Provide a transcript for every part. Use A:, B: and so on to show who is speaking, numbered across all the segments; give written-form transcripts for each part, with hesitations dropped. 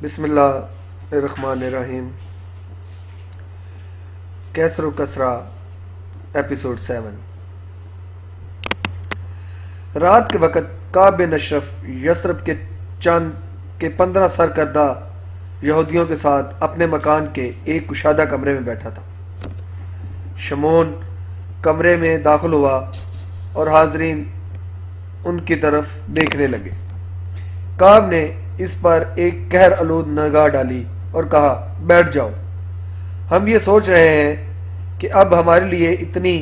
A: بسم اللہ الرحمن الرحیم۔ کیسر و کسرا ایپیسوڈ 7۔ رات کے وقت کعب بن اشرف یثرب کے 15 سرکردہ یہودیوں کے ساتھ اپنے مکان کے ایک کشادہ کمرے میں بیٹھا تھا۔ شمعون کمرے میں داخل ہوا اور حاضرین ان کی طرف دیکھنے لگے۔ کعب نے اس پر ایک قہر آلود نگاہ ڈالی اور کہا، بیٹھ جاؤ، ہم یہ سوچ رہے ہیں کہ اب ہمارے لیے اتنی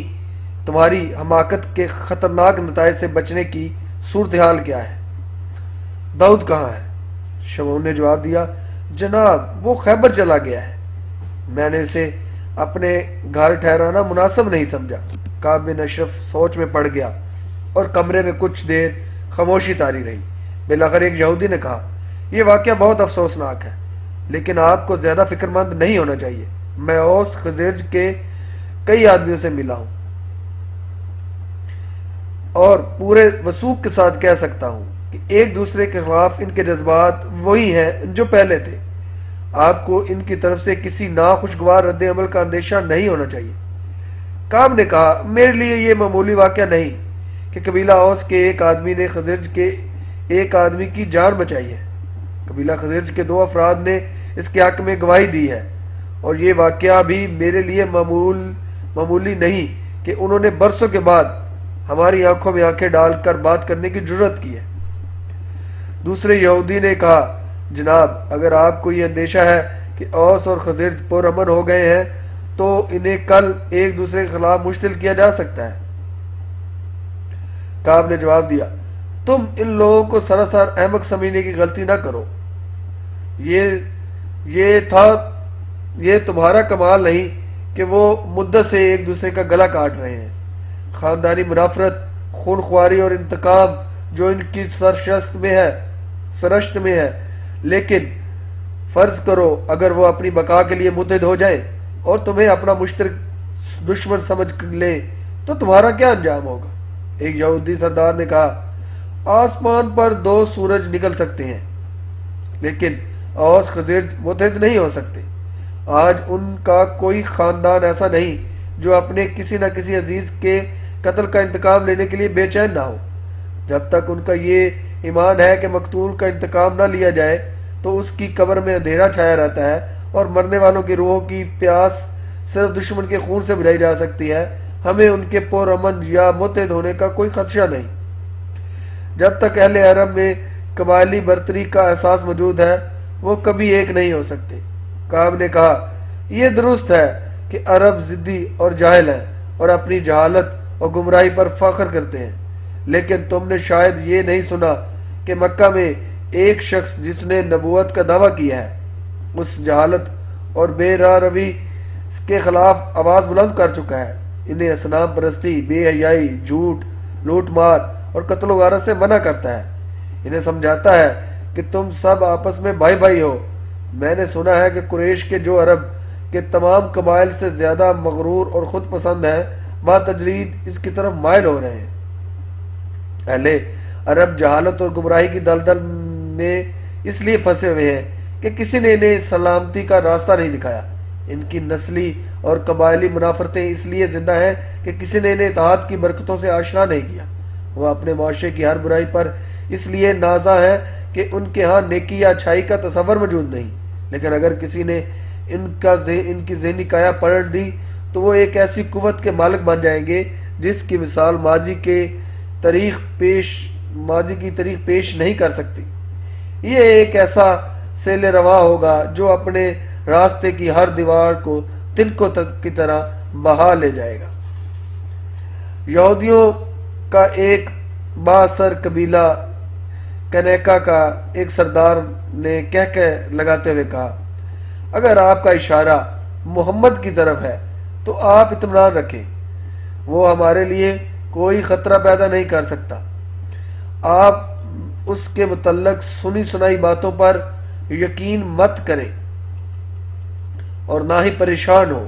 A: تمہاری حماقت کے خطرناک نتائج سے بچنے کی صورتحال کیا ہے؟ داؤد کہاں ہے؟ شمعون نے جواب دیا، جناب وہ خیبر چلا گیا ہے، میں نے اسے اپنے گھر ٹھہرانا مناسب نہیں سمجھا۔ کعب بن اشرف سوچ میں پڑ گیا اور کمرے میں کچھ دیر خاموشی طاری رہی۔ بالآخر ایک یہودی نے کہا، یہ واقعہ بہت افسوسناک ہے، لیکن آپ کو زیادہ فکر مند نہیں ہونا چاہیے۔ میں اوس خزرج کے کئی آدمیوں سے ملا ہوں اور پورے وثوق کے ساتھ کہہ سکتا ہوں کہ ایک دوسرے کے خلاف ان کے جذبات وہی ہیں جو پہلے تھے۔ آپ کو ان کی طرف سے کسی ناخوشگوار رد عمل کا اندیشہ نہیں ہونا چاہیے۔ کعب نے کہا، میرے لیے یہ معمولی واقعہ نہیں کہ قبیلہ اوس کے ایک آدمی نے خزرج کے ایک آدمی کی جان بچائی ہے۔ قبیلہ خزرج کے 2 افراد نے اس کے حق میں گواہی دی ہے، اور یہ واقعہ بھی میرے لیے معمولی نہیں کہ انہوں نے برسوں کے بعد ہماری آنکھوں میں آنکھیں ڈال کر بات کرنے کی جرت کی ہے۔ دوسرے یہودی نے کہا، جناب اگر آپ کو یہ اندیشہ ہے کہ اوس اور خزرج پرامن ہو گئے ہیں تو انہیں کل ایک دوسرے کے خلاف مشتعل کیا جا سکتا ہے۔ کعب نے جواب دیا، تم ان لوگوں کو سراسر احمق سمجھنے کی غلطی نہ کرو۔ یہ تمہارا کمال نہیں کہ وہ مدت سے ایک دوسرے کا گلا کاٹ رہے ہیں۔ خاندانی منافرت، خون خواری اور انتقام جو ان کی سرشت میں ہے، لیکن فرض کرو اگر وہ اپنی بقا کے لیے متحد ہو جائیں اور تمہیں اپنا مشترک دشمن سمجھ لیں تو تمہارا کیا انجام ہوگا؟ ایک یہودی سردار نے کہا، آسمان پر 2 سورج نکل سکتے ہیں لیکن اوس خزرج متحد نہیں ہو سکتے۔ آج ان کا کوئی خاندان ایسا نہیں جو اپنے کسی نہ کسی عزیز کے قتل کا انتقام لینے کے لیے بے چین نہ ہو۔ جب تک ان کا یہ ایمان ہے کہ مقتول کا انتقام نہ لیا جائے تو اس کی قبر میں اندھیرا چھایا رہتا ہے اور مرنے والوں کی روحوں کی پیاس صرف دشمن کے خون سے بجھائی جا سکتی ہے، ہمیں ان کے پرامن یا متحد ہونے کا کوئی خدشہ نہیں۔ جب تک اہل عرب میں قبائلی برتری کا احساس موجود ہے وہ کبھی ایک نہیں ہو سکتے۔ کعب نے کہا، یہ درست ہے کہ عرب ضدی اور جاہل ہیں اور اپنی جہالت اور گمراہی پر فخر کرتے ہیں، لیکن تم نے شاید یہ نہیں سنا کہ مکہ میں ایک شخص جس نے نبوت کا دعویٰ کیا ہے اس جہالت اور بے راہ روی کے خلاف آواز بلند کر چکا ہے۔ انہیں اصنام پرستی، بے حیائی، جھوٹ، لوٹ مار اور قتل و غارت سے منع کرتا ہے۔ انہیں سمجھاتا ہے کہ تم سب آپس میں بھائی بھائی ہو۔ میں نے سنا ہے کہ قریش کے جو عرب کے تمام قبائل سے زیادہ مغرور اور خود پسند ہیں بتدریج اس کی طرف مائل ہو رہے ہیں۔ اہل عرب جہالت اور گمراہی کی دلدل میں اس لیے پھنسے ہوئے ہیں کہ کسی نے انہیں سلامتی کا راستہ نہیں دکھایا۔ ان کی نسلی اور قبائلی منافرتیں اس لیے زندہ ہیں کہ کسی نے انہیں اتحاد کی برکتوں سے آشنا نہیں کیا۔ وہ اپنے معاشرے کی ہر برائی پر اس لیے نازاں ہیں کہ ان کے ہاں نیکی یا اچھائی کا تصور موجود نہیں، لیکن اگر کسی نے ان کی ذہنی کایا پلٹ دی تو وہ ایک ایسی قوت کے مالک بن جائیں گے جس کی مثال ماضی کی تاریخ پیش نہیں کر سکتی۔ یہ ایک ایسا سیل رواں ہوگا جو اپنے راستے کی ہر دیوار کو تنکوں کی طرح بہا لے جائے گا۔ یہودیوں کا ایک بااثر قبیلہ کنیکا کا ایک سردار نے لگاتے ہوئے کہا، اگر آپ کا اشارہ محمد کی طرف ہے تو آپ اطمینان رکھیں، وہ ہمارے لیے کوئی خطرہ پیدا نہیں کر سکتا۔ آپ اس کے متعلق سنی سنائی باتوں پر یقین مت کریں اور نہ ہی پریشان ہو۔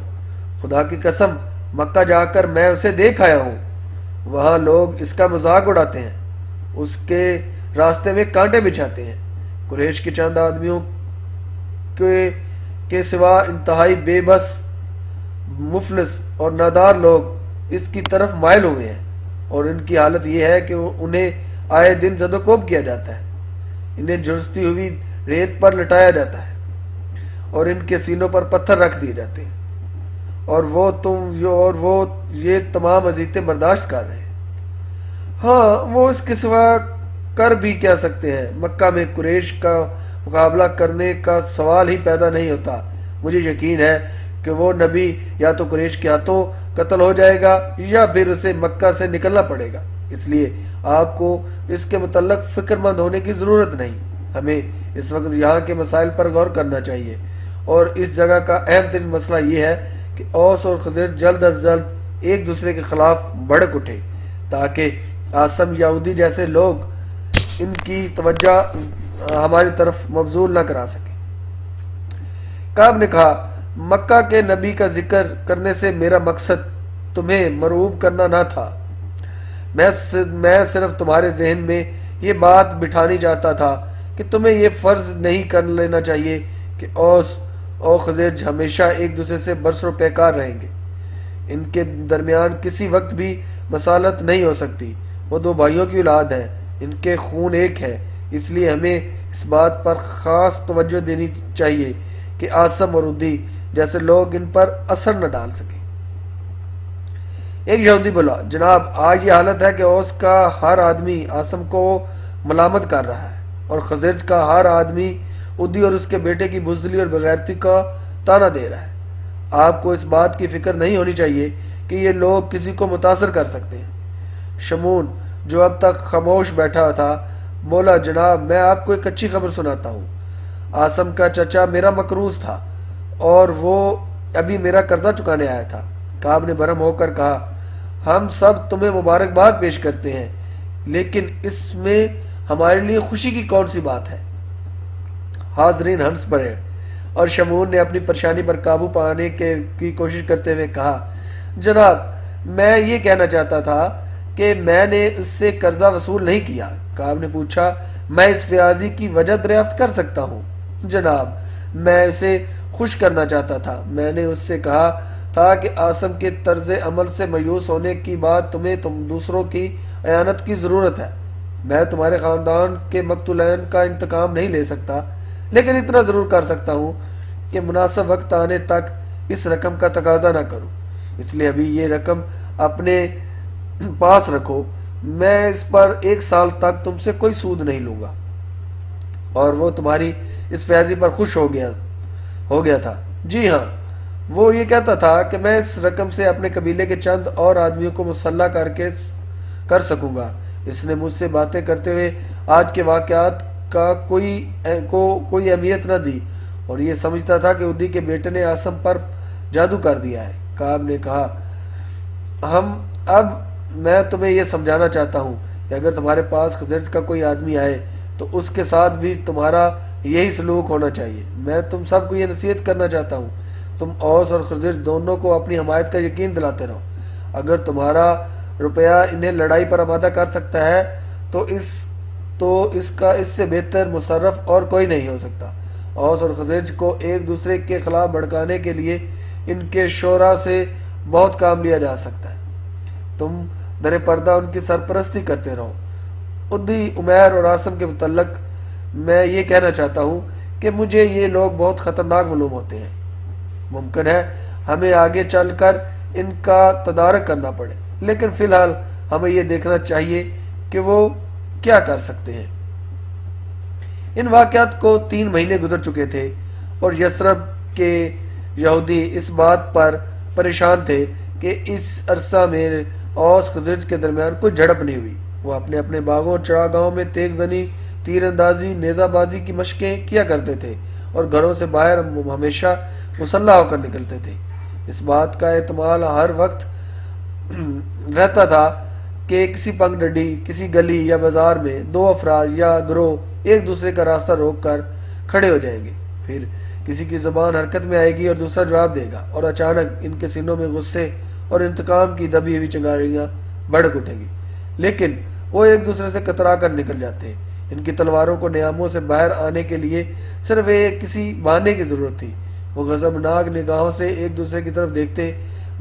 A: خدا کی قسم مکہ جا کر میں اسے دیکھ آیا ہوں، وہاں لوگ اس کا مذاق اڑاتے ہیں، اس کے راستے میں کانٹے بچھاتے ہیں۔ قریش کے چند آدمیوں کے سوا انتہائی بے بس، مفلس اور نادار لوگ اس کی طرف مائل ہوئے ہیں، اور ان کی حالت یہ ہے کہ انہیں آئے دن زد و کوب کیا جاتا ہے، انہیں جھلستی ہوئی ریت پر لٹایا جاتا ہے اور ان کے سینوں پر پتھر رکھ دیے جاتے ہیں، اور وہ یہ تمام اذیتیں برداشت کر رہے ہیں۔ ہاں، وہ اس کے سوا کر بھی کیا سکتے ہیں؟ مکہ میں قریش کا مقابلہ کرنے کا سوال ہی پیدا نہیں ہوتا۔ مجھے یقین ہے کہ وہ نبی یا تو قریش کے ہاتھوں قتل ہو جائے گا یا پھر اسے مکہ سے نکلنا پڑے گا، اس لیے آپ کو اس کے متعلق فکر مند ہونے کی ضرورت نہیں۔ ہمیں اس وقت یہاں کے مسائل پر غور کرنا چاہیے، اور اس جگہ کا اہم ترین مسئلہ یہ ہے کہ اوس اور خزرج جلد از جلد ایک دوسرے کے خلاف بھڑک اٹھے تاکہ عاصم یہودی جیسے لوگ ان کی توجہ ہماری طرف مبذول نہ کرا سکیں۔ کعب نے کہا، مکہ کے نبی کا ذکر کرنے سے میرا مقصد تمہیں مرعوب کرنا نہ تھا، میں صرف تمہارے ذہن میں یہ بات بٹھانی چاہتا تھا کہ تمہیں یہ فرض نہیں کر لینا چاہیے کہ اوس اور خزرج ہمیشہ ایک دوسرے سے برسروں پیکار رہیں گے۔ ان کے درمیان کسی وقت بھی مسالت نہیں ہو سکتی، وہ دو بھائیوں کی اولاد ہیں، ان کے خون ایک ہے، اس لیے ہمیں اس بات پر خاص توجہ دینی چاہیے کہ عاصم اور ادی جیسے لوگ ان پر اثر نہ ڈال سکیں۔ ایک یہودی بولا، جناب، آج یہ حالت ہے کہ اوس کا ہر آدمی عاصم کو ملامت کر رہا ہے اور خزرج کا ہر آدمی ادی اور اس کے بیٹے کی بزدلی اور بغیرتی کا تانا دے رہا ہے۔ آپ کو اس بات کی فکر نہیں ہونی چاہیے کہ یہ لوگ کسی کو متاثر کر سکتے ہیں۔ شمون، جو اب تک خاموش بیٹھا تھا، بولا، جناب، میں آپ کو ایک اچھی خبر سناتا ہوں۔ عاصم کا چچا میرا مقروض تھا اور وہ ابھی میرا قرضہ چکانے آیا تھا۔ کعب نے برہم ہو کر کہا، ہم سب تمہیں مبارکباد پیش کرتے ہیں، لیکن اس میں ہمارے لیے خوشی کی کون سی بات ہے؟ حاضرین ہنس پڑے، اور شمون نے اپنی پریشانی پر قابو پانے کی کوشش کرتے ہوئے کہا، جناب، میں یہ کہنا چاہتا تھا کہ میں نے اس سے قرضہ وصول نہیں کیا۔ کعب نے پوچھا، میں اس فیاضی کی وجہ دریافت کر سکتا ہوں؟ جناب، میں اسے خوش کرنا چاہتا تھا۔ میں نے اس سے کہا تھا کہ عاصم کے طرز عمل سے مایوس ہونے کی بعد تمہیں دوسروں کی اعانت کی ضرورت ہے۔ میں تمہارے خاندان کے مقتولین کا انتقام نہیں لے سکتا، لیکن اتنا ضرور کر سکتا ہوں کہ مناسب وقت آنے تک اس رقم کا تقاضا نہ کروں، اس لیے ابھی یہ رقم اپنے پاس رکھو۔ میں اس پر 1 سال تک تم سے کوئی سود نہیں لوں گا۔ اور وہ تمہاری اس فیاضی پر خوش ہو گیا تھا؟ جی ہاں، وہ یہ کہتا تھا کہ میں اس رقم سے اپنے قبیلے کے چند اور آدمیوں کو مسلح کر سکوں گا۔ اس نے مجھ سے باتیں کرتے ہوئے آج کے واقعات کا کوئی اہمیت نہ دی اور یہ سمجھتا تھا کہ ادی کے بیٹے نے عاصم پر جادو کر دیا ہے۔ کعب نے کہا، اب میں تمہیں یہ سمجھانا چاہتا ہوں کہ اگر تمہارے پاس خزرج کا کوئی آدمی آئے تو اس کے ساتھ بھی تمہارا یہی سلوک ہونا چاہیے۔ میں تم سب کو یہ نصیحت کرنا چاہتا ہوں، تم اوس اور خزرج دونوں کو اپنی حمایت کا یقین دلاتے رہو۔ اگر تمہارا روپیہ انہیں لڑائی پر آمادہ کر سکتا ہے تو اس سے بہتر مصرف اور کوئی نہیں ہو سکتا۔ اوس اور خزرج کو ایک دوسرے کے خلاف بھڑکانے کے لیے ان کے شورا سے بہت کام لیا جا سکتا ہے۔ تم در پردہ ان کی سرپرستی کرتے رہو۔ ادی، عمیر اور عاصم کے متعلق میں یہ کہنا چاہتا ہوں کہ مجھے یہ لوگ بہت خطرناک معلوم ہوتے ہیں۔ ممکن ہے ہمیں آگے چل کر ان کا تدارک کرنا پڑے، لیکن فی الحال ہمیں یہ دیکھنا چاہیے کہ وہ کیا کر سکتے ہیں۔ ان واقعات کو 3 مہینے گزر چکے تھے اور یثرب کے یہودی اس بات پر پریشان تھے کہ اس عرصہ میں اوس خزرج کے درمیان کوئی جھڑپ نہیں ہوئی۔ وہ اپنے اپنے باغوں اور چراگاہوں میں تیغ زنی، تیر اندازی، نیزہ بازی کی مشقیں کیا کرتے تھے اور گھروں سے باہر ہمیشہ مسلح ہو کر نکلتے تھے۔ اس بات کا احتمال ہر وقت رہتا تھا کہ کسی پنگ ڈنڈی، کسی گلی یا بازار میں 2 افراد یا گروہ ایک دوسرے کا راستہ روک کر کھڑے ہو جائیں گے، پھر کسی کی زبان حرکت میں آئے گی اور دوسرا جواب دے گا، اور اچانک ان کے سینوں میں غصے اور انتقام کی دبی ہوئی چنگاریاں بھڑک اٹھیں گی، لیکن وہ ایک دوسرے سے کترا کر نکل جاتے ہیں۔ ان کی تلواروں کو نیاموں سے باہر آنے کے لیے صرف ایک کسی بہانے کی ضرورت تھی۔ وہ غضبناک نگاہوں سے ایک دوسرے کی طرف دیکھتے،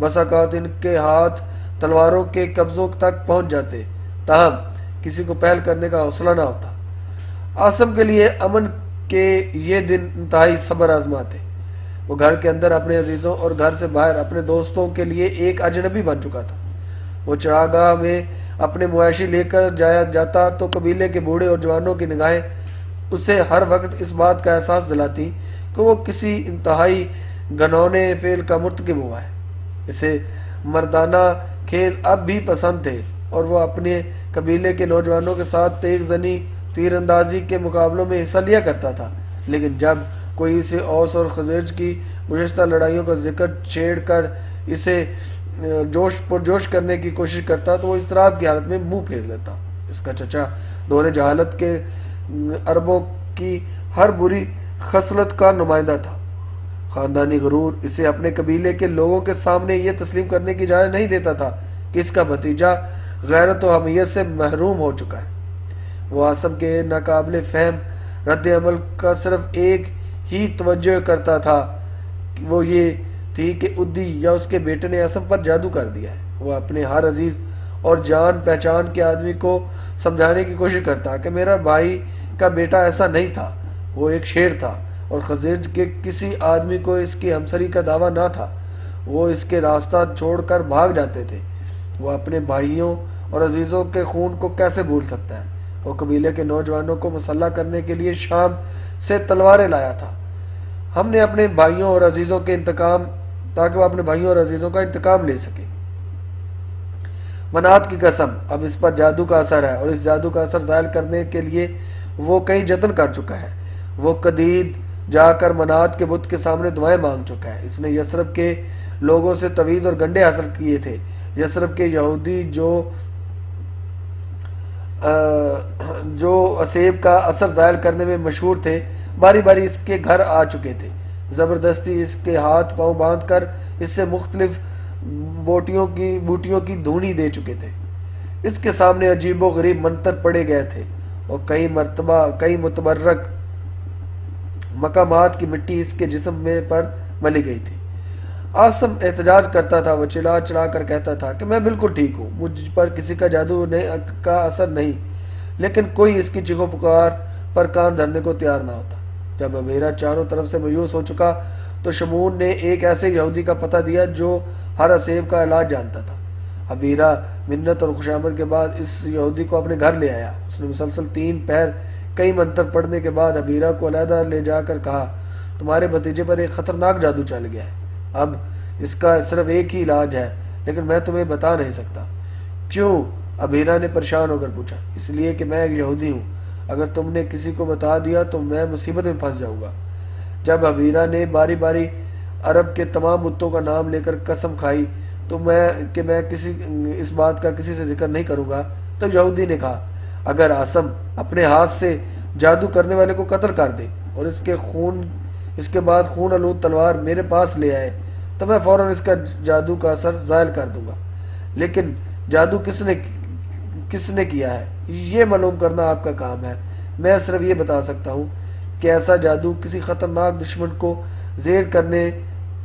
A: بس اوقات ان کے ہاتھ تلواروں کے قبضوں تک پہنچ جاتے، تاہم کسی کو پہل کرنے کا حوصلہ نہ ہوتا۔ عاصم کے لیے امن کے یہ دن انتہائی صبر آزما تھے۔ وہ گھر کے اندر اپنے عزیزوں اور گھر سے باہر اپنے دوستوں کے لیے ایک اجنبی بن چکا تھا۔ وہ چراگاہ میں اپنے مویشی لے کر جاتا تو قبیلے کے بوڑھے اور جوانوں کی نگاہیں اسے ہر وقت اس بات کا احساس دلاتی کہ وہ کسی انتہائی گھنونے فعل کا مرتکب ہوا ہے۔ اسے مردانہ کھیل اب بھی پسند تھے اور وہ اپنے قبیلے کے نوجوانوں کے ساتھ تیغ زنی تیر اندازی کے مقابلوں میں حصہ لیا کرتا تھا، لیکن جب کوئی اسے اوس اور خزرج کی گزشتہ لڑائیوں کا ذکر چھیڑ کر اسے پرجوش کرنے کی کوشش کرتا تو وہ اضطراب کی حالت میں منہ پھیر لیتا۔ اس کا چچا دور جہالت کے عربوں کی ہر بری خصلت کا نمائندہ تھا۔ خاندانی غرور اسے اپنے قبیلے کے لوگوں کے سامنے یہ تسلیم کرنے کی اجازت نہیں دیتا تھا کہ اس کا بھتیجا غیرت و حمیت سے محروم ہو چکا ہے۔ وہ عاصم کے ناقابل فہم رد عمل کا صرف ایک ہی توجہ کرتا تھا، وہ یہ تھی کہ ادی یا اس کے بیٹے نے عاصم پر جادو کر دیا ہے۔ وہ اپنے ہر عزیز اور جان پہچان کے آدمی کو سمجھانے کی کوشش کرتا کہ میرا بھائی کا بیٹا ایسا نہیں تھا، وہ ایک شیر تھا اور خزرج کے کسی آدمی کو اس کی ہمسری کا دعویٰ نہ تھا۔ وہ اس کے راستہ چھوڑ کر بھاگ جاتے تھے۔ وہ اپنے بھائیوں اور عزیزوں کے خون کو کیسے بھول سکتا ہے؟ وہ قبیلے کے نوجوانوں کو مسلح کرنے کے لیے شام سے تلواریں لایا تھا۔ ہم نے اپنے بھائیوں اور عزیزوں کے انتقام تاکہ وہ اپنے بھائیوں اور عزیزوں کا انتقام لے سکے۔ منات کی قسم، اب اس پر جادو کا اثر ہے اور اس جادو کا اثر ظاہر کرنے کے لیے وہ کئی جتن کر چکا ہے۔ وہ قدید جا کر منات کے بت کے سامنے دعائیں مانگ چکا ہے۔ اس نے یثرب کے لوگوں سے تویز اور گنڈے حاصل کیے تھے۔ یثرب کے یہودی جو اسیب کا اثر ظاہر کرنے میں مشہور تھے، باری باری اس کے گھر آ چکے تھے، زبردستی اس کے ہاتھ پاؤں باندھ کر اس سے مختلف بوٹیوں کی دھونی دے چکے تھے۔ اس کے سامنے عجیب و غریب منتر پڑے گئے تھے اور کئی متبرک مقامات کی مٹی اس کے جسم میں پر ملی گئی تھی۔ عاصم احتجاج کرتا تھا، وہ چلا چلا کر کہتا تھا کہ میں بالکل ٹھیک ہوں، مجھ پر کسی کا جادو کا اثر نہیں، لیکن کوئی اس کی چیخو پکار پر کان دھرنے کو تیار نہ ہوتا۔ جب ابیرہ چاروں طرف سے مایوس ہو چکا تو شمون نے ایک ایسے یہودی کا پتہ دیا جو ہر اسیب کا علاج جانتا تھا۔ ابیرہ منت اور خوشامد کے بعد اس یہودی کو اپنے گھر لے آیا۔ اس نے مسلسل 3 پہر کئی منتر پڑھنے کے بعد ابیرہ کو علیحدہ لے جا کر کہا، تمہارے بھتیجے پر ایک خطرناک جادو چل گیا ہے، اب اس کا صرف ایک ہی علاج ہے، لیکن میں تمہیں بتا نہیں سکتا۔ کیوں؟ ابیرہ نے پریشان ہو کر پوچھا۔ اس لیے کہ میں ایک یہودی ہوں، اگر تم نے کسی کو بتا دیا تو میں مصیبت میں پھنس جاؤں گا۔ جب ابیرہ نے باری باری عرب کے تمام بتوں کا نام لے کر قسم کھائی تو میں اس بات کا کسی سے ذکر نہیں کروں گا، تو یہودی نے کہا، اگر عاصم اپنے ہاتھ سے جادو کرنے والے کو قتل کر دے اور اس کے بعد خون آلود تلوار میرے پاس لے آئے تو میں فوراً اس کا جادو کا اثر ظاہر کر دوں گا، لیکن جادو کس نے کیا ہے یہ معلوم کرنا آپ کا کام ہے۔ میں صرف یہ بتا سکتا ہوں کہ ایسا جادو کسی خطرناک دشمن کو زیر کرنے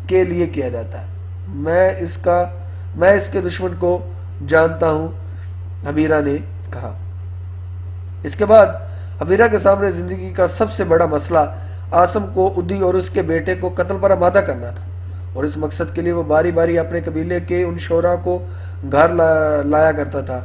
A: کے لیے کیا جاتا ہے۔ میں اس کے دشمن کو جانتا ہوں، ابیرہ نے کہا۔ اس کے بعد ابیرہ کے سامنے زندگی کا سب سے بڑا مسئلہ عاصم کو ادی اور اس کے بیٹے کو قتل پر آمادہ کرنا تھا، اور اس مقصد کے لیے وہ باری باری اپنے قبیلے کے ان شعراء کو گھر لایا کرتا تھا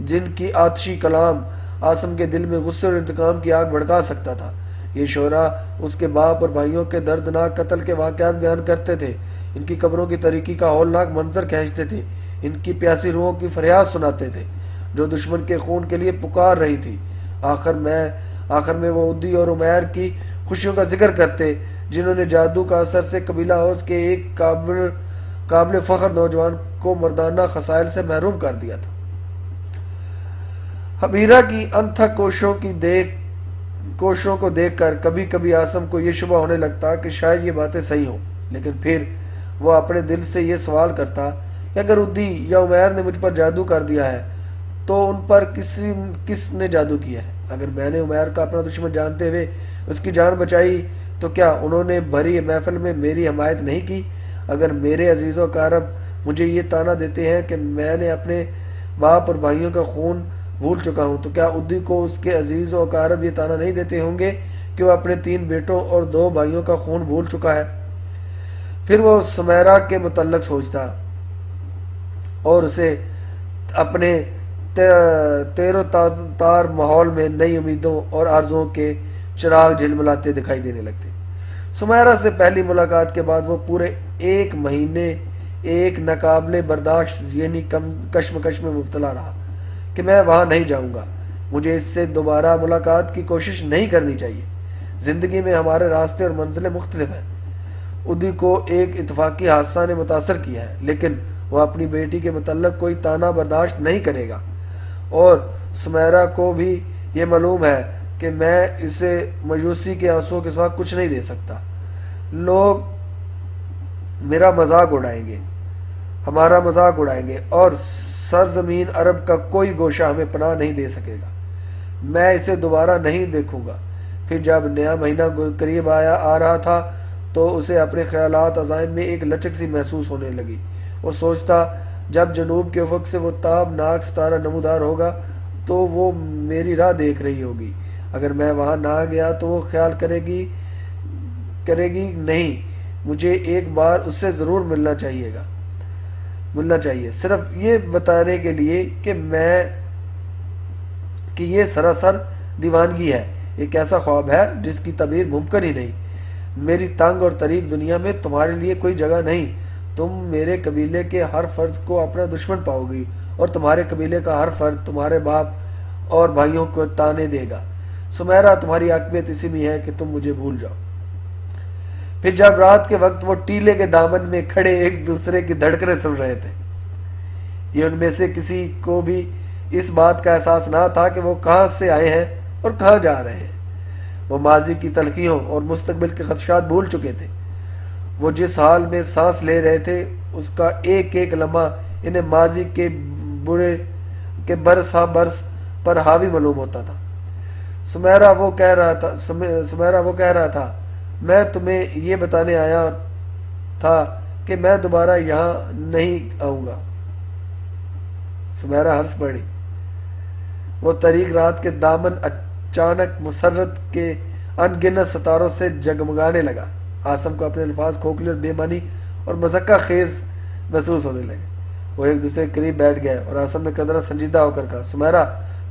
A: جن کی آتشی کلام عاصم کے دل میں غصے اور انتقام کی آگ بھڑکا سکتا تھا۔ یہ شعراء اس کے باپ اور بھائیوں کے دردناک قتل کے واقعات بیان کرتے تھے، ان کی قبروں کی تاریکی کا ہولناک منظر کھینچتے تھے، ان کی پیاسی روحوں کی فریاد سناتے تھے جو دشمن کے خون کے لیے پکار رہی تھی۔ آخر میں وہ ادی اور عمیر کی خوشیوں کا ذکر کرتے جنہوں نے جادو کا اثر سے قبیلہ اوس کے ایک قابل فخر نوجوان کو مردانہ خصائل سے محروم کر دیا تھا۔ ابیرہ کی انتھک کوششوں کو دیکھ کر کبھی کبھی عاصم کو یہ شبہ ہونے لگتا کہ شاید یہ باتیں صحیح ہوں، لیکن پھر وہ اپنے دل سے یہ سوال کرتا کہ اگر ادی یا عمیر نے مجھ پر جادو کر دیا ہے تو ان پر کس نے جادو کیا ہے؟ اگر میں نے عمیر کا اپنا دشمن جانتے ہوئے اس کی جان بچائی تو کیا انہوں نے بھری محفل میں میری حمایت نہیں کی؟ اگر میرے عزیز و اقارب مجھے یہ طعنہ دیتے ہیں کہ میں نے اپنے باپ اور بھائیوں کا خون بھول چکا ہوں، تو کیا ادی کو اس کے عزیز و اقارب یہ طعنہ نہیں دیتے ہوں گے کہ وہ اپنے 3 بیٹوں اور 2 بھائیوں کا خون بھول چکا ہے؟ پھر وہ سمیرہ کے متعلق سوچتا اور اسے اپنے تیر و تار ماحول میں نئی امیدوں اور آرزوؤں کے چراغ جھلملاتے دکھائی دینے لگتے۔ سمیرہ سے پہلی ملاقات کے بعد وہ پورے 1 مہینے ایک ناقابل برداشت ذہنی کشمکش میں مبتلا رہا کہ میں وہاں نہیں جاؤں گا، مجھے اس سے دوبارہ ملاقات کی کوشش نہیں کرنی چاہیے، زندگی میں ہمارے راستے اور منزلیں مختلف ہیں۔ ادی کو ایک اتفاقی حادثہ نے متاثر کیا ہے، لیکن وہ اپنی بیٹی کے متعلق کوئی طعنہ برداشت نہیں کرے گا، اور سمیرہ کو بھی یہ معلوم ہے کہ میں اسے مایوسی کے آنسوؤں کے سوا کچھ نہیں دے سکتا۔ لوگ میرا مذاق اڑائیں گے، ہمارا مذاق اڑائیں گے، اور سرزمین عرب کا کوئی گوشہ ہمیں پناہ نہیں دے سکے گا۔ میں اسے دوبارہ نہیں دیکھوں گا۔ پھر جب نیا مہینہ قریب آ رہا تھا تو اسے اپنے خیالات عزائم میں ایک لچک سی محسوس ہونے لگی۔ وہ سوچتا جب جنوب کے افق سے وہ تابناک ستارہ نمودار ہوگا تو وہ میری راہ دیکھ رہی ہوگی۔ اگر میں وہاں نہ گیا تو وہ خیال کرے گی نہیں، مجھے ایک بار اس سے ضرور ملنا چاہیے، صرف یہ بتانے کے لیے کہ یہ سراسر دیوانگی ہے، ایک ایسا خواب ہے جس کی تعبیر ممکن ہی نہیں۔ میری تنگ اور طریق دنیا میں تمہارے لیے کوئی جگہ نہیں، تم میرے قبیلے کے ہر فرد کو اپنا دشمن پاؤ گی، اور تمہارے قبیلے کا ہر فرد تمہارے باپ اور بھائیوں کو تانے دے گا۔ سمیرہ، تمہاری عاقبت اسی میں ہے کہ تم مجھے بھول جاؤ۔ پھر جب رات کے وقت وہ ٹیلے کے دامن میں کھڑے ایک دوسرے کی دھڑکنیں سن رہے تھے، یہ ان میں سے کسی کو بھی اس بات کا احساس نہ تھا کہ وہ کہاں سے آئے ہیں اور کہاں جا رہے ہیں۔ وہ ماضی کی تلخیوں اور مستقبل کے خدشات بھول چکے تھے۔ وہ جس حال میں سانس لے رہے تھے اس کا ایک ایک لمحہ انہیں ماضی کے برس ہا برس پر حاوی معلوم ہوتا تھا۔ سمیرہ وہ کہہ رہا تھا، میں تمہیں یہ بتانے آیا تھا کہ میں دوبارہ یہاں نہیں آؤں گا۔ سمیرہ ہنس پڑی۔ وہ طریق رات کے دامن اچانک مسرت کے ان گنت ستاروں سے جگمگانے لگا۔ عاصم کو اپنے الفاظ کھوکھلے اور بے معنی اور مذکہ خیز محسوس ہونے لگے۔ وہ ایک دوسرے کے قریب بیٹھ گئے اور عاصم نے قدرہ سنجیدہ ہو کر کہا، سمیرہ،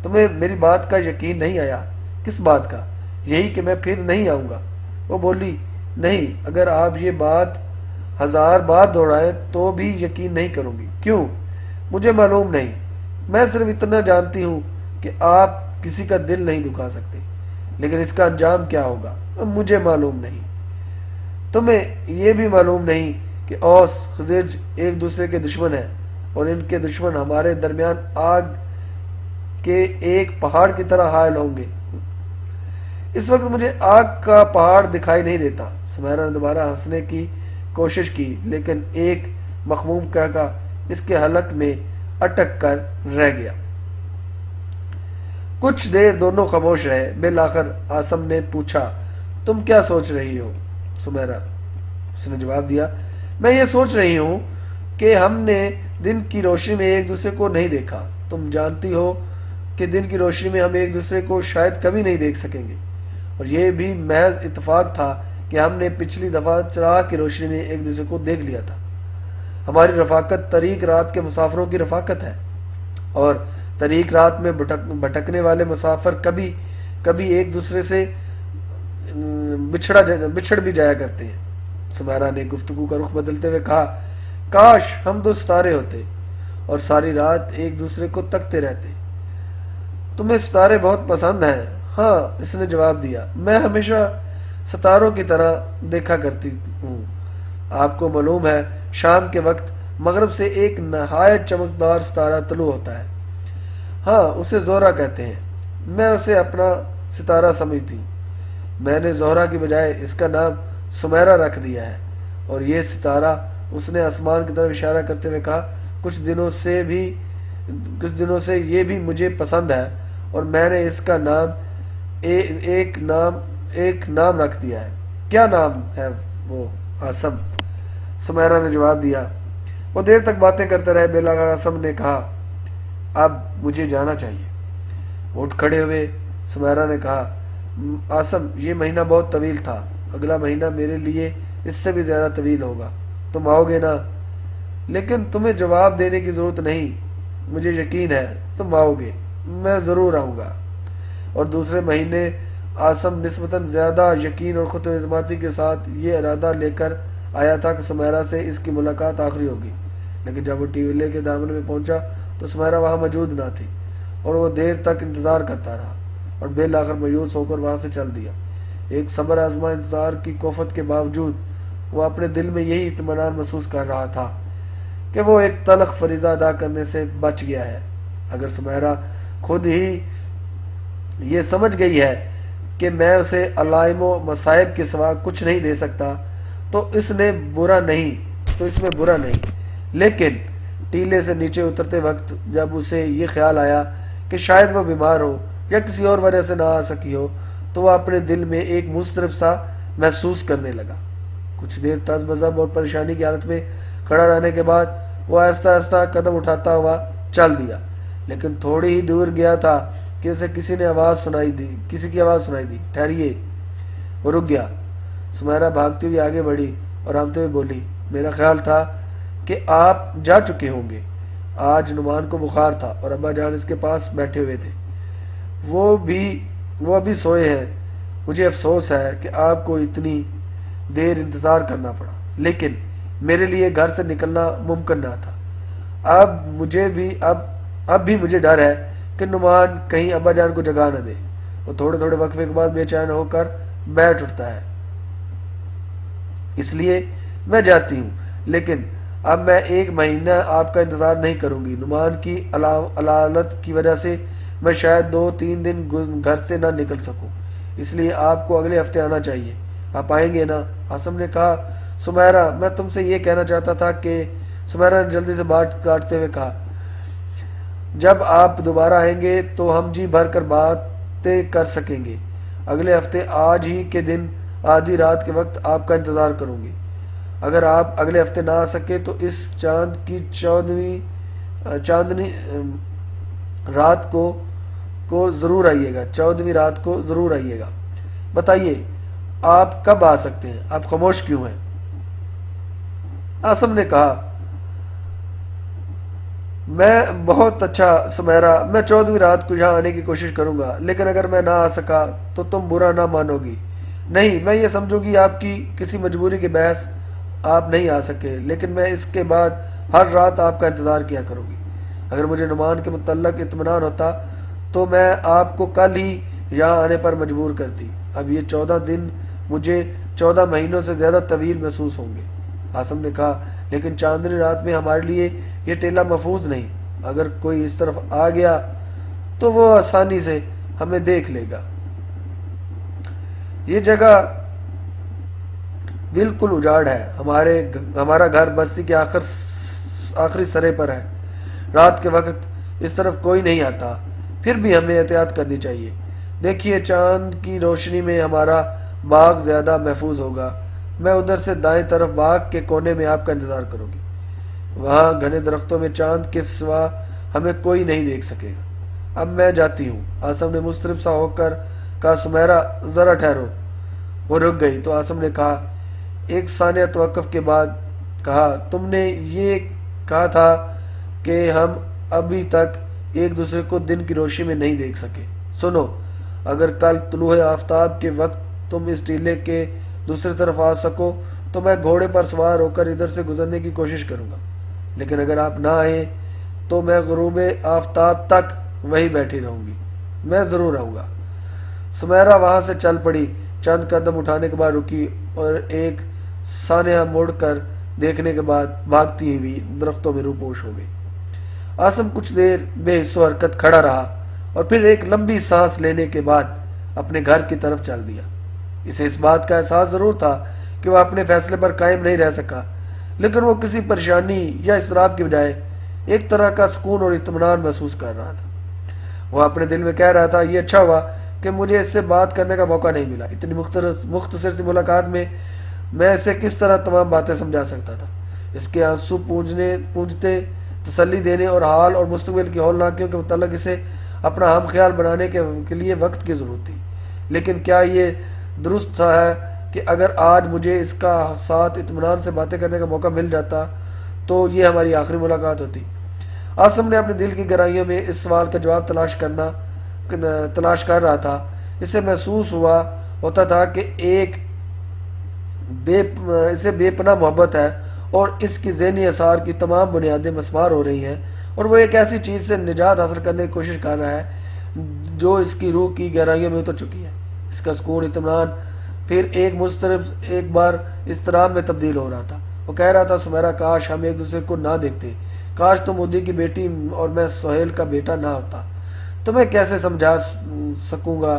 A: تمہیں میری بات کا یقین نہیں آیا؟ کس بات کا؟ یہی کہ میں پھر نہیں آؤں گا۔ وہ بولی، نہیں، اگر آپ یہ بات 1000 بار دہرائیں تو بھی یقین نہیں کروں گی۔ کیوں؟ مجھے معلوم نہیں، میں صرف اتنا جانتی ہوں کہ آپ کسی کا دل نہیں دکھا سکتے، لیکن اس کا انجام کیا ہوگا مجھے معلوم نہیں۔ تمہیں یہ بھی معلوم نہیں کہ اوس خزرج ایک دوسرے کے دشمن ہیں، اور ان کے دشمن ہمارے درمیان آگ کے ایک پہاڑ کی طرح حائل ہوں گے۔ اس وقت مجھے آگ کا پہاڑ دکھائی نہیں دیتا۔ سمیرہ نے دوبارہ ہنسنے کی کوشش کی، لیکن ایک مخموم قہقہ اس کے حلق میں اٹک کر رہ گیا۔ کچھ دیر دونوں خاموش رہے۔ بالآخر عاصم نے پوچھا، تم کیا سوچ رہی ہو سمیرہ؟ اس نے جواب دیا، میں یہ سوچ رہی ہوں کہ ہم نے دن کی روشنی میں ایک دوسرے کو نہیں دیکھا۔ تم جانتی ہو کہ دن کی روشنی میں ہم ایک دوسرے کو شاید کبھی نہیں دیکھ سکیں گے، اور یہ بھی محض اتفاق تھا کہ ہم نے پچھلی دفعہ چراغ کی روشنی میں ایک دوسرے کو دیکھ لیا تھا۔ ہماری رفاقت طریق رات کے مسافروں کی رفاقت ہے، اور طریق رات میں بھٹکنے والے مسافر کبھی کبھی ایک دوسرے سے بچھڑ بھی جایا کرتے ہیں۔ سمیرہ نے گفتگو کا رخ بدلتے ہوئے کہا، کاش ہم 2 ستارے ہوتے اور ساری رات ایک دوسرے کو تکتے رہتے۔ تمہیں ستارے بہت پسند ہیں؟ ہاں، اس نے جواب دیا، میں ہمیشہ ستاروں کی طرح دیکھا کرتی ہوں۔ آپ کو معلوم ہے شام کے وقت مغرب سے ایک نہایت چمکدار ستارہ طلوع ہوتا ہے۔ ہاں، اسے زہرہ کہتے ہیں۔ میں اسے اپنا ستارہ سمجھتی ہوں۔ میں نے زہرہ کی بجائے اس کا نام سمیرہ رکھ دیا ہے، اور یہ ستارہ، اس نے آسمان کی طرف اشارہ کرتے ہوئے کہا، کچھ دنوں سے یہ بھی مجھے پسند ہے، اور میں نے اس کا نام ایک نام رکھ دیا ہے۔ کیا نام ہے وہ؟ عاصم، سمیرہ نے جواب دیا۔ وہ دیر تک باتیں کرتے رہے۔ بالآخر عاصم نے کہا اب مجھے جانا چاہیے۔ وہ اٹھ کھڑے ہوئے۔ سمیرہ نے کہا عاصم یہ مہینہ بہت طویل تھا، اگلا مہینہ میرے لیے اس سے بھی زیادہ طویل ہوگا، تم آؤ گے نا؟ لیکن تمہیں جواب دینے کی ضرورت نہیں، مجھے یقین ہے تم آؤ گے، میں ضرور آؤں گا۔ اور دوسرے مہینے عاصم نسبتاً زیادہ یقین اور خود اعتمادی کے ساتھ یہ ارادہ لے کر آیا تھا کہ سمیرہ سے اس کی ملاقات آخری ہوگی، لیکن جب وہ ٹیولے کے دامن میں پہنچا تو سمیرہ وہاں موجود نہ تھی، اور وہ دیر تک انتظار کرتا رہا اور بالآخر مایوس ہو کر وہاں سے چل دیا۔ ایک صبر آزما انتظار کی کوفت کے باوجود وہ اپنے دل میں یہی اطمینان محسوس کر رہا تھا کہ وہ ایک تلخ فریضہ ادا کرنے سے بچ گیا ہے۔ اگر سمیرہ خود ہی یہ سمجھ گئی ہے کہ میں اسے علائم و مصائب کے سوا کچھ نہیں دے سکتا تو اس میں برا نہیں، لیکن ٹیلے سے نیچے اترتے وقت جب اسے یہ خیال آیا کہ شاید وہ بیمار ہو یا کسی اور وجہ سے نہ آ سکی ہو تو وہ اپنے دل میں ایک مضطرب سا محسوس کرنے لگا۔ کچھ دیر تذبذب اور پریشانی کی حالت میں کھڑا رہنے کے بعد وہ آہستہ آہستہ قدم اٹھاتا ہوا چل دیا، لیکن تھوڑی ہی دور گیا تھا کہ اسے کسی کی آواز سنائی دی، ٹھہریے۔ وہ رک گیا۔ سمیرہ بھاگتی ہوئی آگے بڑھی اور ہانپتے ہوئے بولی میرا خیال تھا کہ آپ جا چکے ہوں گے۔ آج نعمان کو بخار تھا اور ابا جان اس کے پاس بیٹھے ہوئے تھے، وہ ابھی سوئے ہیں۔ مجھے افسوس ہے کہ آپ کو اتنی دیر انتظار کرنا پڑا، لیکن میرے لیے گھر سے نکلنا ممکن نہ تھا۔ اب بھی مجھے ڈر ہے کہ نعمان کہیں ابا جان کو جگا نہ دے۔ وہ تھوڑے تھوڑے وقفے کے بعد بے چین ہو کر بیٹھ اٹھتا ہے۔ اس لیے میں جاتی ہوں، لیکن اب میں ایک مہینہ آپ کا انتظار نہیں کروں گی۔ نعمان کی علالت کی وجہ سے میں شاید 2-3 دن گھر سے نہ نکل سکوں، اس لیے آپ کو اگلے ہفتے آنا چاہیے۔ آپ آئیں گے نا؟ عاصم نے کہا سمیرہ میں تم سے یہ کہنا چاہتا تھا کہ سمیرہ نے جلدی سے بات کاٹتے ہوئے کہا جب آپ دوبارہ آئیں گے تو ہم جی بھر کر باتیں کر سکیں گے۔ اگلے ہفتے آج ہی کے دن آدھی رات کے وقت آپ کا انتظار کروں گی۔ اگر آپ اگلے ہفتے نہ آ سکے تو اس چاندنی رات کو ضرور آئیے گا، 14ویں رات کو ضرور آئیے گا۔ بتائیے آپ کب آ سکتے ہیں؟ آپ خاموش کیوں ہیں؟ عاصم نے کہا میں بہت اچھا سمیرہ، میں 14ویں رات کو یہاں آنے کی کوشش کروں گا، لیکن اگر میں نہ آ سکا تو تم برا نہ مانو گی۔ نہیں، میں یہ سمجھوں گی آپ کی کسی مجبوری کے باعث آپ نہیں آ سکے، لیکن میں اس کے بعد ہر رات آپ کا انتظار کیا کروں گی۔ اگر مجھے نعمان کے متعلق اطمینان ہوتا تو میں آپ کو کل ہی یہاں آنے پر مجبور کرتی۔ اب یہ 14 دن مجھے 14 مہینوں سے زیادہ طویل محسوس ہوں گے۔ عاصم نے کہا لیکن چاندنی رات میں ہمارے لیے یہ ٹیلہ محفوظ نہیں، اگر کوئی اس طرف آ گیا تو وہ آسانی سے ہمیں دیکھ لے گا۔ یہ جگہ بالکل اجاڑ ہے، ہمارا گھر بستی کے آخری سرے پر ہے، رات کے وقت اس طرف کوئی نہیں آتا، پھر بھی ہمیں احتیاط کرنی چاہیے۔ دیکھیے چاند کی روشنی میں ہمارا باغ زیادہ محفوظ ہوگا، میں ادھر سے دائیں طرف باغ کے کونے میں آپ کا انتظار کروں گی، وہاں گھنے درختوں میں چاند کے سوا ہمیں کوئی نہیں دیکھ سکے گا۔ اب میں جاتی ہوں۔ عاصم نے مضطرب سا ہو کر کہا سمیرہ ذرا ٹھہرو۔ وہ رک گئی تو عاصم نے کہا ایک ثانیہ توقف کے بعد کہا تم نے یہ کہا تھا کہ ہم ابھی تک ایک دوسرے کو دن کی روشنی میں نہیں دیکھ سکے۔ سنو، اگر کل طلوع آفتاب کے وقت تم اس ٹیلے کے دوسری طرف آ سکو تو میں گھوڑے پر سوار ہو کر ادھر سے گزرنے کی کوشش کروں گا، لیکن اگر آپ نہ آئیں تو میں غروب آفتاب تک وہی بیٹھی رہوں گی، میں ضرور آؤں گا۔ سمیرہ وہاں سے چل پڑی، چند قدم اٹھانے کے بعد رکی اور ایک ثانیہ مڑ کر دیکھنے کے بعد بھاگتی ہوئی درختوں میں روپوش ہو گئی۔ عاصم کچھ دیر بے حس و حرکت کھڑا رہا اور پھر ایک لمبی سانس لینے کے بعد اپنے گھر کی طرف چل دیا۔ اسے اس بات کا احساس ضرور تھا کہ وہ اپنے فیصلے پر قائم نہیں رہ سکا، لیکن وہ کسی پریشانی یا اضطراب کی بجائے ایک طرح کا سکون اور اطمینان محسوس کر رہا تھا۔ وہ اپنے دل میں کہہ رہا تھا یہ اچھا ہوا کہ مجھے اس سے بات کرنے کا موقع نہیں ملا۔ اتنی مختصر سی ملاقات میں میں اسے کس طرح تمام باتیں سمجھا سکتا تھا؟ اس کے آنسو پوجتے تسلی دینے اور حال اور مستقبل کی ہولناکیوں کے متعلق اسے اپنا ہم خیال بنانے کے لیے وقت کی ضرورت تھی۔ لیکن کیا یہ درست ہے کہ اگر آج مجھے اس کا ساتھ اطمینان سے باتیں کرنے کا موقع مل جاتا تو یہ ہماری آخری ملاقات ہوتی؟ عاصم نے اپنے دل کی گہرائیوں میں اس سوال کا جواب تلاش کر رہا تھا۔ اسے محسوس ہوتا تھا کہ اسے بے پناہ محبت ہے اور اس کی ذہنی اثار کی تمام بنیادیں مسمار ہو رہی ہیں، اور وہ ایک ایسی چیز سے نجات حاصل کرنے کی کوشش کر رہا ہے جو اس کی روح کی گہرائیوں میں اتر چکی ہے۔ اس کا سکون اطمینان پھر ایک بار اضطراب میں تبدیل ہو رہا تھا۔ وہ کہہ رہا تھا، سمیرا، کاش ہم ایک دوسرے کو نہ دیکھتے، کاش تم مودی کی بیٹی اور میں سہیل کا بیٹا نہ ہوتا۔ تمہیں کیسے سمجھا سکوں گا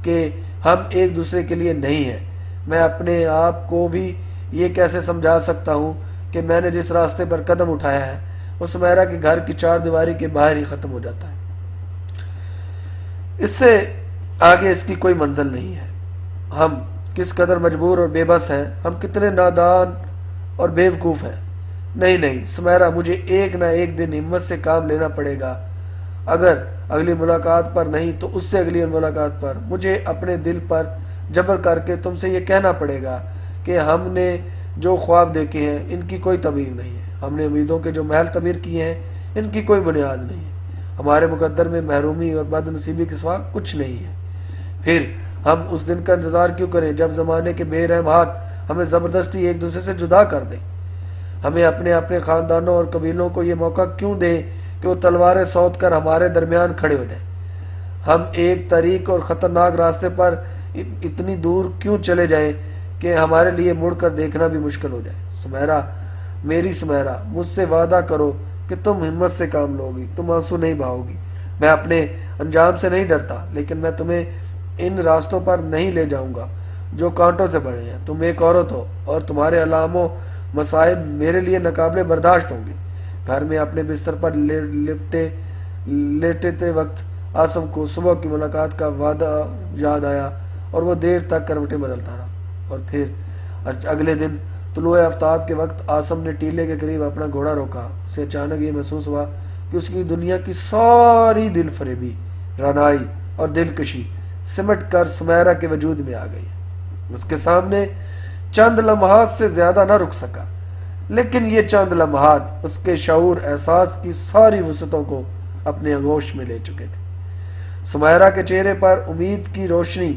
A: کہ ہم ایک دوسرے کے لیے نہیں ہیں؟ میں اپنے آپ کو بھی یہ کیسے سمجھا سکتا ہوں کہ میں نے جس راستے پر قدم اٹھایا ہے وہ سمیرا کے گھر کی چار دیواری کے باہر ہی ختم ہو جاتا ہے۔ اس سے آگے اس کی کوئی منزل نہیں ہے۔ ہم کس قدر مجبور اور بے بس ہیں، ہم کتنے نادان اور بیوقوف ہیں۔ نہیں سمیرا، مجھے ایک نہ ایک دن ہمت سے کام لینا پڑے گا۔ اگر اگلی ملاقات پر نہیں تو اس سے اگلی ملاقات پر مجھے اپنے دل پر جبر کر کے تم سے یہ کہنا پڑے گا کہ ہم نے جو خواب دیکھے ہیں ان کی کوئی تعبیر نہیں ہے، ہم نے امیدوں کے جو محل تعبیر کیے ہیں ان کی کوئی بنیاد نہیں ہے، ہمارے مقدر میں محرومی اور بد نصیبی کے سوا کچھ نہیں ہے۔ پھر ہم اس دن کا انتظار کیوں کریں جب زمانے کے بے رحم ہاتھ ہمیں زبردستی ایک دوسرے سے جدا کر دیں؟ ہمیں اپنے خاندانوں اور قبیلوں کو یہ موقع کیوں دیں کہ وہ تلواریں سوت کر ہمارے درمیان کھڑے ہو جائیں؟ ہم ایک طریق اور خطرناک راستے پر اتنی دور کیوں چلے جائیں کہ ہمارے لیے مڑ کر دیکھنا بھی مشکل ہو جائے؟ سمیرا، میری سمیرا، مجھ سے وعدہ کرو کہ تم ہمت سے کام لو گی، تم آنسو نہیں بہاؤ گی۔ میں اپنے انجام سے نہیں ڈرتا، لیکن میں تمہیں ان راستوں پر نہیں لے جاؤں گا جو کانٹوں سے بھرے ہیں۔ تم ایک عورت ہو اور تمہارے علام و مصائب میرے لیے ناقابل برداشت ہوں گے۔ گھر میں اپنے بستر پر لیٹتے وقت عاصم کو صبح کی ملاقات کا وعدہ یاد آیا اور وہ دیر تک کروٹیں بدلتا رہا۔ اور پھر اگلے دن طلوع آفتاب کے وقت عاصم نے ٹیلے کے قریب اپنا گھوڑا روکا۔ اسے اچانک یہ محسوس ہوا کہ اس کی دنیا کی ساری دل فریبی، رعنائی اور دلکشی سمٹ کر سمیرا کے وجود میں آ گئی۔ اس کے سامنے چند لمحات سے زیادہ نہ رک سکا، لیکن یہ چند لمحات اس کے شعور احساس کی ساری وسعتوں کو اپنے آغوش میں لے چکے تھے۔ سمیرا کے چہرے پر امید کی روشنی،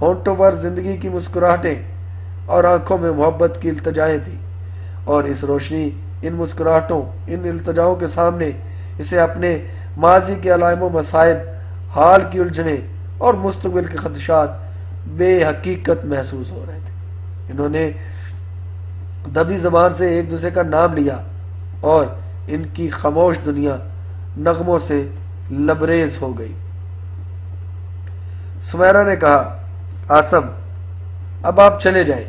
A: ہونٹوں پر زندگی کی مسکراہٹیں اور آنکھوں میں محبت کی التجائیں تھیں، اور اس روشنی، ان مسکراہٹوں، ان التجاؤں کے سامنے اسے اپنے ماضی کے علائم و مصائب، حال کی الجھنیں اور مستقبل کے خدشات بے حقیقت محسوس ہو رہے تھے۔ انہوں نے دبی زبان سے ایک دوسرے کا نام لیا اور ان کی خاموش دنیا نغموں سے لبریز ہو گئی۔ سمیرا نے کہا، عاصم، اب آپ چلے جائیں،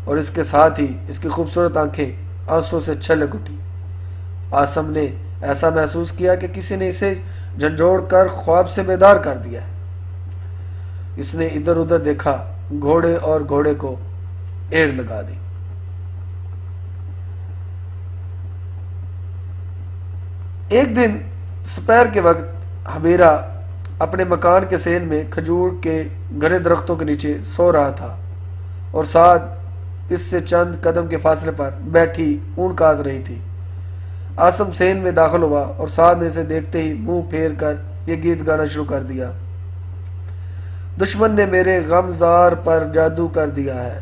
A: اور اس کے ساتھ ہی اس کی خوبصورت آنکھیں آنسوں سے چھلک اٹھی۔ عاصم نے ایسا محسوس کیا کہ کسی نے اسے جھنجھوڑ کر خواب سے بیدار کر دیا ہے۔ اس نے ادھر ادھر دیکھا، گھوڑے اور گھوڑے کو ایڑ لگا دی۔ ایک دن سپہر کے وقت حبیرہ اپنے مکان کے سین میں کھجور کے گھنے درختوں کے نیچے سو رہا تھا، اور سعد اس سے چند قدم کے فاصلے پر بیٹھی اون کاٹ رہی تھی۔ عاصم سین میں داخل ہوا اور سعد نے اسے دیکھتے ہی منہ پھیر کر یہ گیت گانا شروع کر دیا۔ دشمن نے میرے غمزار پر جادو کر دیا ہے،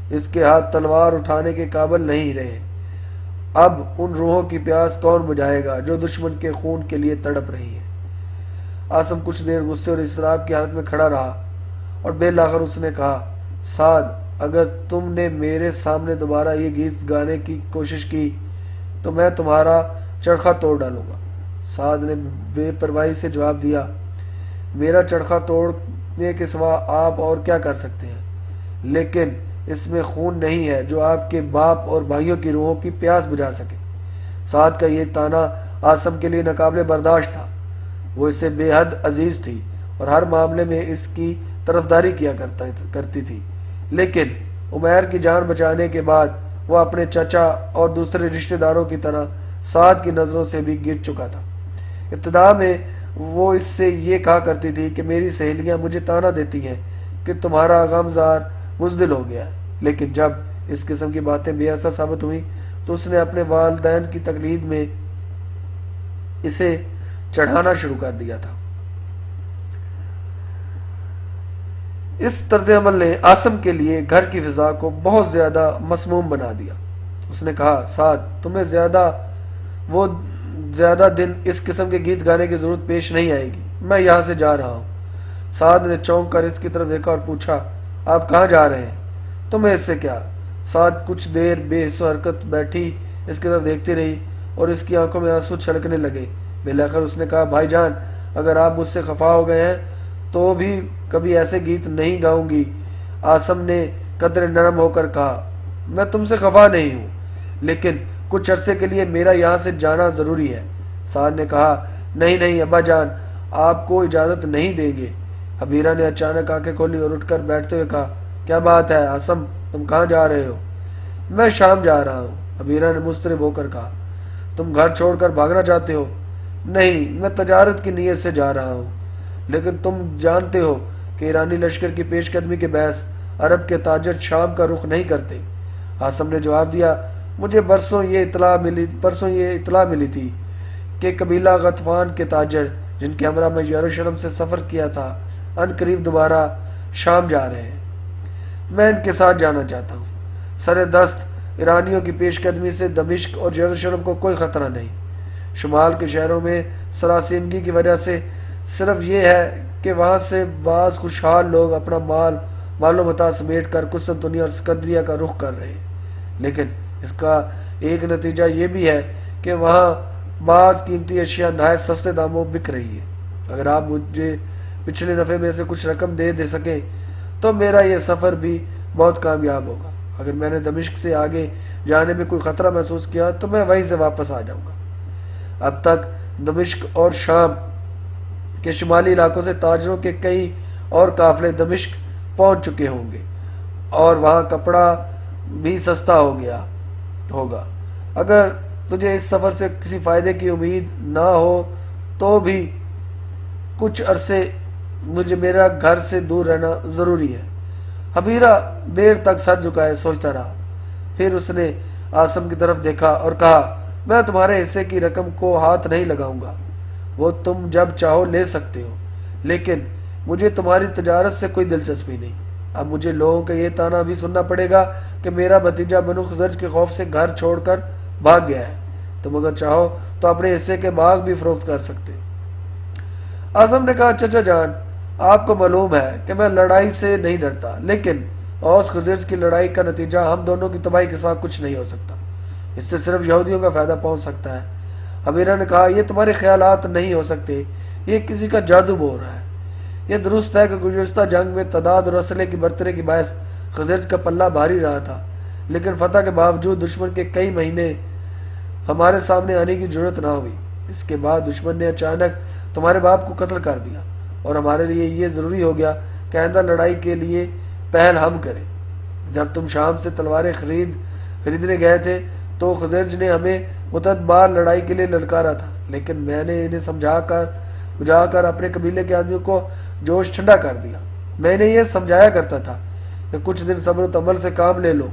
A: اس کے ہاتھ تلوار اٹھانے کے قابل نہیں رہے۔ اب ان روحوں کی پیاس کون بجھائے گا جو دشمن کے خون کے لیے تڑپ رہی ہے؟ عاصم کچھ دیر غصے اور اضطراب کی حالت میں کھڑا رہا، اور بالآخر اس نے کہا، سعد، اگر تم نے میرے سامنے دوبارہ یہ گیت گانے کی کوشش کی تو میں تمہارا چرخہ توڑ ڈالوں گا۔ سعد نے بے پرواہی سے جواب دیا، میرا چرخہ توڑنے کے سوا آپ اور کیا کر سکتے ہیں؟ لیکن اس میں خون نہیں ہے جو آپ کے باپ اور بھائیوں کی روحوں کی پیاس بجھا سکے۔ سعد کا یہ طعنہ عاصم کے لیے ناقابل برداشت تھا۔ وہ اسے بے حد عزیز تھی اور ہر معاملے میں اس کی طرفداری کیا کرتی تھی، لیکن عمیر کی جان بچانے کے بعد وہ اپنے چچا اور دوسرے رشتہ داروں کی طرح سعد کی نظروں سے بھی گر چکا تھا۔ ابتدا میں وہ اس سے یہ کہا کرتی تھی کہ میری سہیلیاں مجھے طعنہ دیتی ہیں کہ تمہارا غمزار بزدل ہو گیا ہے، لیکن جب اس قسم کی باتیں بے اثر ثابت ہوئیں تو اس نے اپنے والدین کی تقلید میں اسے چڑھانا شروع کر دیا تھا۔ اس طرز عمل نے عاصم کے لیے گھر کی فضا کو بہت زیادہ مسموم بنا دیا۔ اس نے کہا، سعد، تمہیں زیادہ دن اس قسم کے گیت گانے کی ضرورت پیش نہیں آئے گی، میں یہاں سے جا رہا ہوں۔ سعد نے چونک کر اس کی طرف دیکھا اور پوچھا، آپ کہاں جا رہے ہیں؟ تمہیں اس سے کیا؟ سعد کچھ دیر بے حس و حرکت بیٹھی اس کی طرف دیکھتی رہی اور اس کی آنکھوں میں آنسو چھلکنے لگے۔ بالآخر اس نے کہا، بھائی جان، اگر آپ مجھ سے خفا ہو گئے ہیں تو بھی کبھی ایسے گیت نہیں گاؤں گی۔ عاصم نے قدر نرم ہو کر کہا، میں تم سے خفا نہیں ہوں، لیکن کچھ عرصے کے لیے میرا یہاں سے جانا ضروری ہے۔ سعد نے کہا، نہیں نہیں ابا جان، آپ کو اجازت نہیں دیں گے۔ حبیرہ نے اچانک آنکھیں کھولی اور اٹھ کر بیٹھتے ہوئے کہا، کیا بات ہے عاصم، تم کہاں جا رہے ہو؟ میں شام جا رہا ہوں، حبیرہ نے مضطرب ہو کر کہا۔ تم گھر چھوڑ کر بھاگنا چاہتے ہو؟ نہیں، میں تجارت کی نیت سے جا رہا ہوں، لیکن تم جانتے ہو کہ ایرانی لشکر کی پیش قدمی کے باعث عرب کے تاجر شام کا رخ نہیں کرتے۔ عاصم نے جواب دیا، مجھے پرسوں یہ اطلاع ملی تھی کہ قبیلہ غطفان کے تاجر جن کے ہمراہ میں یروشلم سے سفر کیا تھا ان قریب دوبارہ شام جا رہے ہیں۔ میں ان کے ساتھ جانا چاہتا ہوں۔ سر دست ایرانیوں کی پیش قدمی سے دمشق اور یروشلم کو کوئی خطرہ نہیں۔ شمال کے شہروں میں سراسیمگی کی وجہ سے صرف یہ ہے کہ وہاں سے بعض خوشحال لوگ اپنا مال و متاع سمیٹ کر قسطنطنیہ اور اسکندریہ کا رخ کر رہے ہیں، لیکن اس کا ایک نتیجہ یہ بھی ہے کہ وہاں بعض قیمتی اشیاء نہایت سستے داموں بک رہی ہے۔ اگر آپ مجھے پچھلے نفع میں سے کچھ رقم دے سکیں تو میرا یہ سفر بھی بہت کامیاب ہوگا۔ اگر میں نے دمشق سے آگے جانے میں کوئی خطرہ محسوس کیا تو میں وہیں سے واپس آ جاؤں گا۔ اب تک دمشق اور شام کے شمالی علاقوں سے تاجروں کے کئی اور قافلے دمشق پہنچ چکے ہوں گے اور وہاں کپڑا بھی سستا ہو گیا ہوگا۔ اگر تجھے اس سفر سے کسی فائدے کی امید نہ ہو تو بھی کچھ عرصے مجھے میرا گھر سے دور رہنا ضروری ہے۔ حبیرہ دیر تک سر جھکائے سوچتا رہا، پھر اس نے عاصم کی طرف دیکھا اور کہا، میں تمہارے حصے کی رقم کو ہاتھ نہیں لگاؤں گا، وہ تم جب چاہو لے سکتے ہو، لیکن مجھے تمہاری تجارت سے کوئی دلچسپی نہیں۔ اب مجھے لوگوں کا یہ طعنہ بھی سننا پڑے گا کہ میرا بھتیجا بنو خزرج کے خوف سے گھر چھوڑ کر بھاگ گیا ہے۔ تم اگر چاہو تو اپنے حصے کے باغ بھی فروخت کر سکتے ہو۔ عاصم نے کہا، چچا جان، آپ کو معلوم ہے کہ میں لڑائی سے نہیں ڈرتا، لیکن اوس خزرج کی لڑائی کا نتیجہ ہم دونوں کی تباہی کے ساتھ کچھ نہیں ہو سکتا، اس سے صرف یہودیوں کا فائدہ پہنچ سکتا ہے۔ حبیرہ نے کہا، یہ تمہارے خیالات نہیں ہو سکتے، یہ کسی کا جادو بول رہا ہے۔ یہ درست ہے کہ گزشتہ جنگ میں تعداد اور اسلحے کی برتری کے باعث خزرج کا پلہ بھاری رہا تھا، لیکن فتح کے باوجود دشمن کے کئی مہینے ہمارے سامنے آنے کی ضرورت نہ ہوئی۔ اس کے بعد دشمن نے اچانک تمہارے باپ کو قتل کر دیا اور ہمارے لیے یہ ضروری ہو گیا کہ آئندہ لڑائی کے لیے پہل ہم کریں۔ جب تم شام سے تلواریں خریدنے گئے تھے تو خزرج نے ہمیں متعدد بار لڑائی کے لیے للکارا تھا، لیکن میں نے انہیں بجھا کر اپنے قبیلے کے آدمیوں کو جوش ٹھنڈا کر دیا۔ میں انہیں یہ سمجھایا کرتا تھا کہ کچھ دن صبر و تحمل سے کام لے لو،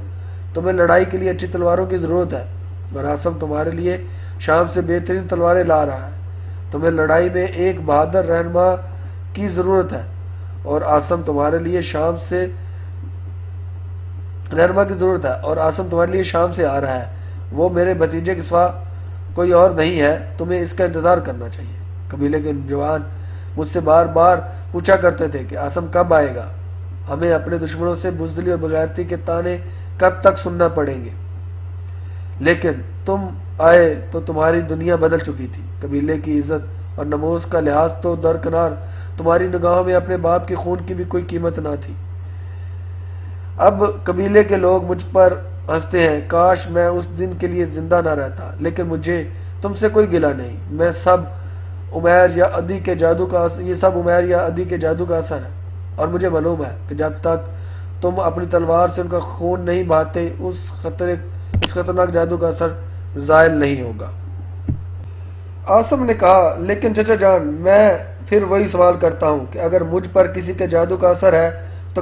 A: تمہیں لڑائی کے لیے اچھی تلواروں کی ضرورت ہے، اور عاصم تمہارے لیے شام سے بہترین تلواریں لا رہا ہے۔ تمہیں لڑائی میں ایک بہادر رہنما کی ضرورت ہے، اور عاصم تمہارے لیے شام سے آ رہا ہے۔ وہ میرے بھتیجے کے سوا کوئی اور نہیں ہے، تمہیں اس کا انتظار کرنا چاہیے۔ قبیلے کے جوان مجھ سے بار بار پوچھا کرتے تھے کہ عاصم کب آئے گا، ہمیں اپنے دشمنوں سے بزدلی اور بغیرتی کے طعنے کب تک سننا پڑیں گے، لیکن تم آئے تو تمہاری دنیا بدل چکی تھی۔ قبیلے کی عزت اور نموز کا لحاظ تو درکنار، تمہاری نگاہوں میں اپنے باپ کے خون کی بھی کوئی قیمت نہ تھی۔ اب قبیلے کے لوگ مجھ پر ہنستے ہیں، کاش میں اس دن کے لیے زندہ نہ رہتا، لیکن مجھے تم سے کوئی گلہ نہیں۔ میں سب عمیر یا عدی کے جادو کا یہ سب عمیر یا عدی کے جادو کا اثر ہے، اور مجھے معلوم ہے کہ جب تک تم اپنی تلوار سے ان کا خون نہیں بہاتے اس خطرناک جادو کا اثر زائل نہیں ہوگا۔ آسم نے کہا لیکن چچا جان، میں پھر وہی سوال کرتا ہوں کہ اگر مجھ پر کسی کے جادو کا اثر ہے تو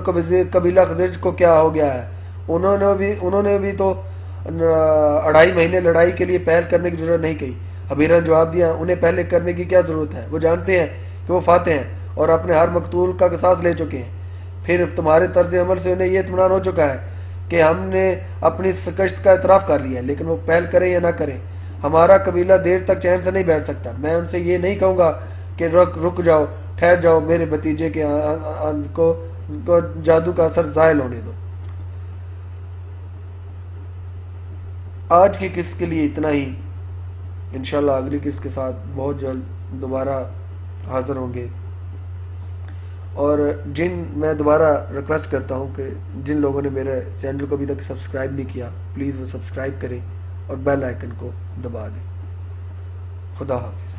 A: قبیلہ خزرج کو کیا ہو گیا ہے؟ انہوں نے بھی تو 2.5 مہینے لڑائی کے لیے پہل کرنے کی ضرورت نہیں کہی۔ حبیرہ نے جواب دیا، انہیں پہلے کرنے کی کیا ضرورت ہے؟ وہ جانتے ہیں کہ وہ فاتح ہیں اور اپنے ہر مقتول کا قصاص لے چکے ہیں۔ پھر تمہارے طرز عمل سے انہیں یہ اطمینان ہو چکا ہے کہ ہم نے اپنی شکست کا اعتراف کر لیا ہے، لیکن وہ پہل کریں یا نہ کریں ہمارا قبیلہ دیر تک چین سے نہیں بیٹھ سکتا۔ میں ان سے یہ نہیں کہوں گا کہ رک جاؤ، ٹھہر جاؤ، میرے بھتیجے کے کو جادو کا اثر زائل ہونے دو۔ آج کی قسط کے لیے اتنا ہی، انشاءاللہ اگلی قسط کے ساتھ بہت جلد دوبارہ حاضر ہوں گے۔ اور میں دوبارہ ریکویسٹ کرتا ہوں کہ جن لوگوں نے میرے چینل کو ابھی تک سبسکرائب نہیں کیا پلیز وہ سبسکرائب کریں اور بیل آئیکن کو دبا دیں۔ خدا حافظ۔